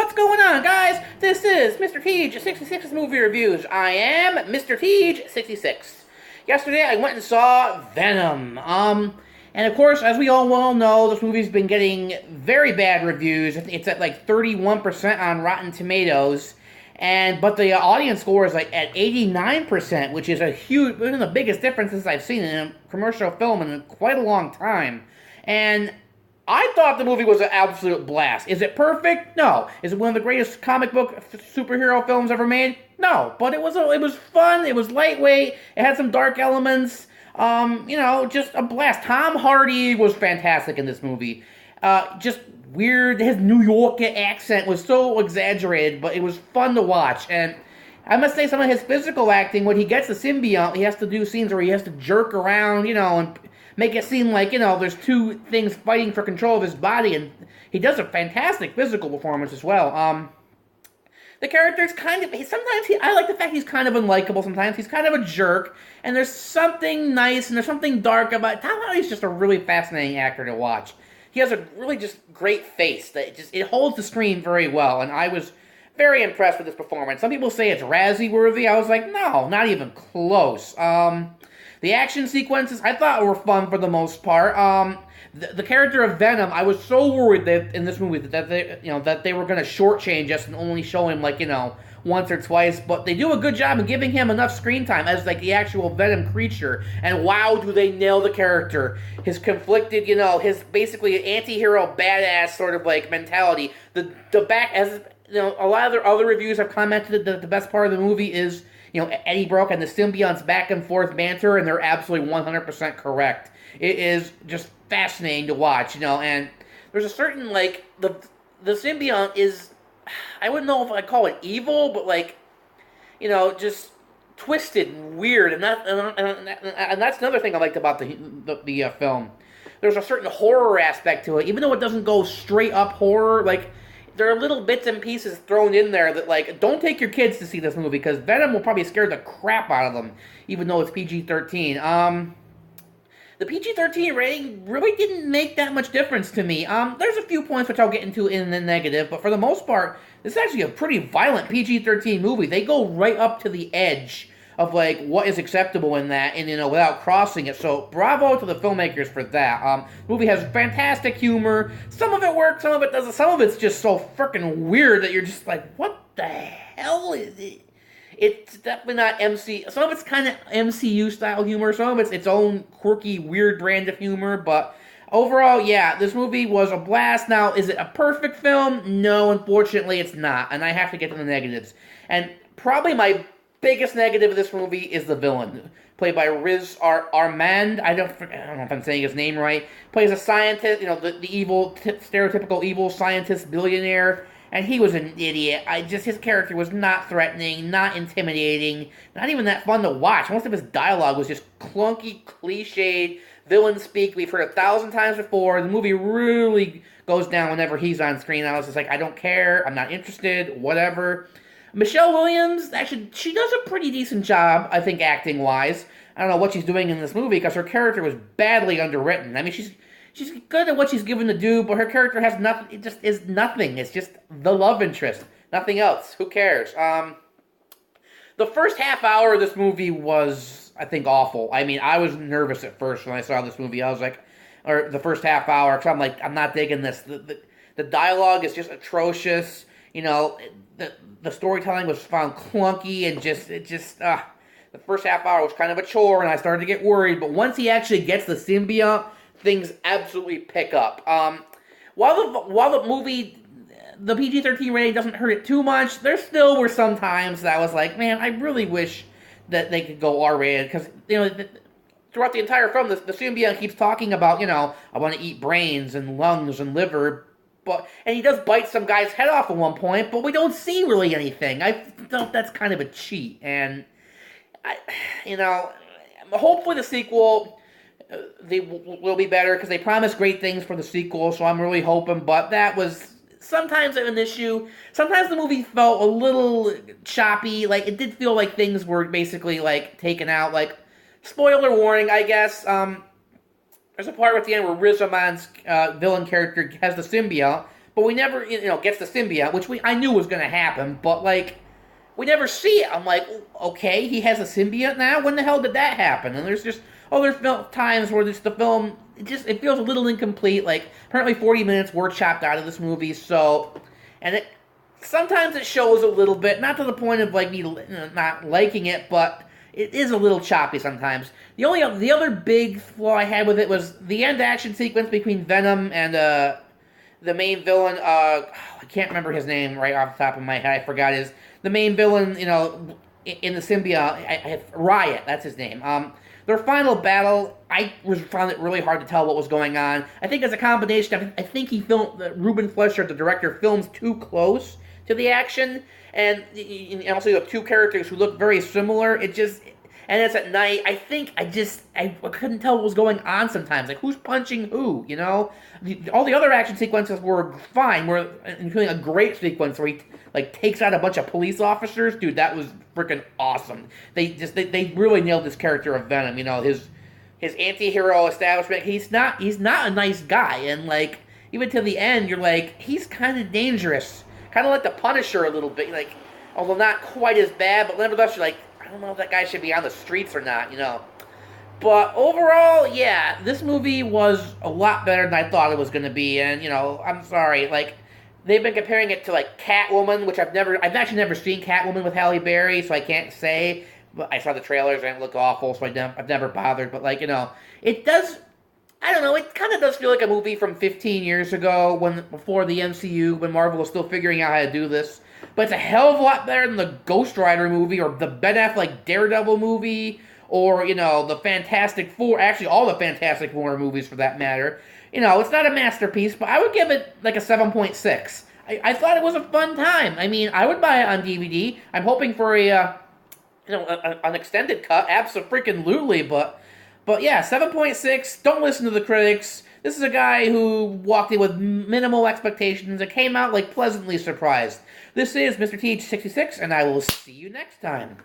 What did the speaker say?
What's going on, guys? This is Mr. Teej66's Movie Reviews. I am Mr. Teej66. Yesterday, I went and saw Venom. And of course, as we all well know, this movie's been getting very bad reviews. It's at like 31% on Rotten Tomatoes. But the audience score is like at 89%, which is one of the biggest differences I've seen in a commercial film in quite a long time. And I thought the movie was an absolute blast. Is it perfect? No. Is it one of the greatest comic book superhero films ever made? No. But it was fun. It was lightweight. It had some dark elements. Just a blast. Tom Hardy was fantastic in this movie. Just weird. His New York accent was so exaggerated, but it was fun to watch. And I must say, some of his physical acting, when he gets the symbiote, he has to do scenes where he has to jerk around, and make it seem like, there's two things fighting for control of his body, and he does a fantastic physical performance as well. The character's I like the fact he's kind of unlikable sometimes. He's kind of a jerk, and there's something nice and there's something dark about it. Tom Hardy's just a really fascinating actor to watch. He has a really just great face that it holds the screen very well, and I was very impressed with his performance. Some people say it's Razzie worthy. I was like, no, not even close. The action sequences I thought were fun for the most part. The character of Venom, I was so worried that in this movie that they were going to shortchange us and only show him once or twice, but they do a good job of giving him enough screen time as the actual Venom creature. And wow, do they nail the character. His conflicted, his basically anti-hero badass sort of mentality. A lot of their other reviews have commented that the best part of the movie is Eddie Brock and the symbiote's back and forth banter, and they're absolutely 100% correct. It is just fascinating to watch, and there's a certain, the symbiote is, I wouldn't know if I'd call it evil, but just twisted and weird, and that's another thing I liked about the film. There's a certain horror aspect to it, even though it doesn't go straight up horror, there are little bits and pieces thrown in there that, don't take your kids to see this movie, because Venom will probably scare the crap out of them, even though it's PG-13. The PG-13 rating really didn't make that much difference to me. There's a few points which I'll get into in the negative, but for the most part, this is actually a pretty violent PG-13 movie. They go right up to the edge of, what is acceptable in that, and, without crossing it. So, bravo to the filmmakers for that. The movie has fantastic humor. Some of it works, some of it doesn't. Some of it's just so freaking weird that you're just like, what the hell is it? It's definitely not some of it's kind of MCU-style humor. Some of it's its own quirky, weird brand of humor. But overall, yeah, this movie was a blast. Now, is it a perfect film? No, unfortunately, it's not. And I have to get to the negatives. And probably my biggest negative of this movie is the villain, played by Riz Ahmed. I don't know if I'm saying his name right. Plays a scientist, the evil, stereotypical evil scientist billionaire, and he was an idiot. His character was not threatening, not intimidating, not even that fun to watch. Most of his dialogue was just clunky, cliched villain speak we've heard 1,000 times before. The movie really goes down whenever he's on screen. I was just like, I don't care, I'm not interested, whatever. Michelle Williams, actually, she does a pretty decent job, I think, acting-wise. I don't know what she's doing in this movie, because her character was badly underwritten. I mean, she's good at what she's given to do, but her character has nothing. It just is nothing. It's just the love interest. Nothing else. Who cares? The first half hour of this movie was, I think, awful. I mean, I was nervous at first when I saw this movie. I was like, or the first half hour, because I'm like, I'm not digging this. The dialogue is just atrocious. The storytelling was found clunky and the first half hour was kind of a chore, and I started to get worried. But once he actually gets the symbiote, things absolutely pick up. While the movie, the PG-13 rating doesn't hurt it too much, there still were some times that I was like, man, I really wish that they could go R-rated, because throughout the entire film, the symbiote keeps talking about, I want to eat brains and lungs and liver. And he does bite some guy's head off at one point, but we don't see really anything. I felt that's kind of a cheat. And, hopefully the sequel, they will be better, because they promised great things for the sequel, so I'm really hoping. But that was sometimes an issue. Sometimes the movie felt a little choppy. It did feel like things were basically, taken out. Spoiler warning, I guess. There's a part at the end where Riz Ahmed's villain character has the symbiote, but we never, gets the symbiote, which I knew was going to happen, but, like, we never see it. I'm like, okay, he has a symbiote now? When the hell did that happen? And there's times where the film, it feels a little incomplete. Like, apparently 40 minutes were chopped out of this movie, so, and sometimes it shows a little bit, not to the point of, like, me not liking it, but it is a little choppy sometimes. The other big flaw I had with it was the end action sequence between Venom and, the main villain, I can't remember his name right off the top of my head, I forgot the main villain, in the symbiote, Riot, that's his name. Their final battle, I found it really hard to tell what was going on. I think it's a combination. I think Ruben Fleischer, the director, films too close to the action, and also you have two characters who look very similar. And it's at night. I think I couldn't tell what was going on sometimes. Like, who's punching who, All the other action sequences were fine, including a great sequence where he, like, takes out a bunch of police officers. Dude, that was freaking awesome. They really nailed this character of Venom, his anti-hero establishment. He's not a nice guy, and, like, even to the end, you're like, he's kind of dangerous. Kind of like the Punisher a little bit, like, although not quite as bad, but nevertheless, you're like, I don't know if that guy should be on the streets or not, But overall, yeah, this movie was a lot better than I thought it was going to be. And, I'm sorry, like, they've been comparing it to, like, Catwoman, which I've actually never seen Catwoman with Halle Berry, so I can't say. But I saw the trailers and it looked awful, so I've never bothered. But, like, it does, I don't know, it kind of does feel like a movie from 15 years ago, before the MCU, when Marvel was still figuring out how to do this. But it's a hell of a lot better than the Ghost Rider movie, or the Ben Affleck Daredevil movie, or, the Fantastic Four, actually all the Fantastic Four movies for that matter. It's not a masterpiece, but I would give it like a 7.6. I thought it was a fun time. I mean, I would buy it on DVD. I'm hoping for an extended cut, abso-freaking-lutely, but yeah, 7.6, don't listen to the critics. This is a guy who walked in with minimal expectations and came out, like, pleasantly surprised. This is Mr. TH66, and I will see you next time.